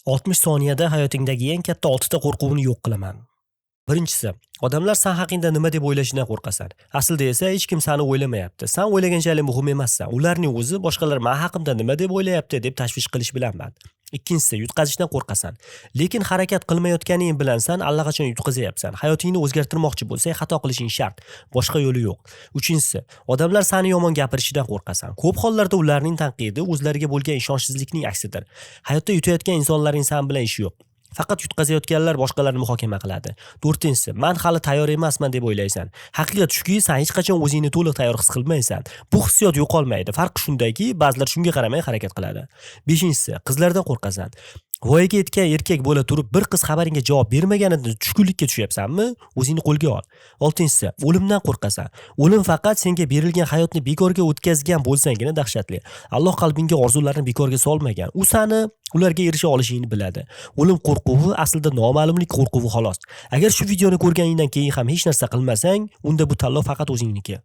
60 soniyada hayotingdagi eng katta 6 ta qo'rquvni yo'q qilaman. Birinchisi, odamlar sen haqingda nima deb o'ylashidan qo'rqasan. Aslida esa hech kim seni o'ylamayapti. Sen o'ylaganchalik muhim emassan. Ularning o'zi boshqalar men haqimda nima deb o'ylayapti deb tashvish qilish bilan band. Ikkinchisi, yutqazishdan qo'rqasan. Lekin harakat qilmayotganing bilan sen allaqachon yutqazyapsan. Hayotingni o'zgartirmoqchi bo'lsang, xato qilishing shart. Boshqa yo'li yo'q. Uchinchisi, odamlar seni yomon gapirishidan qo'rqasan. Ko'p hollarda ularning tanqidi o'zlariga bo'lgan ishonchsizlikning aksidir. Hayotda yutayotgan insonlarning sen bilan ishi yo'q. Faqat yutqazayotganlar boshqalarni muhokama qiladi. To'rtinchisi, men hali tayyor emasman deb o'ylaysan. Haqiqat shuki, sen hech qachon o'zingni to'liq tayyor his qilmaysan. Bu hissiyot yo'qolmaydi. Farqi shundaki, ba'zilar shunga qaramay harakat qiladi. Beshinchisi, qizlardan qo'rqasan. Voyaga yetgan erkak bo'la turib, bir qiz xabaringga javob bermaganida tushkunlikka tushyapsanmi? O'zingni qo'lga ol. Oltinchisi, o'limdan qo'rqasan. O'lim faqat senga berilgan hayotni bekorga o'tkazgan bo'lsangina dahshatli. Alloh qalbingga orzularni bekorga solmagan. U seni ularga erisha olishingni biladi. O'lim qo'rquvi aslida noma'lumlik qo'rquvi xolos. Agar shu videoni ko'rganingdan keyin ham hech narsa qilmasang, unda bu tanlov faqat o'zingniki.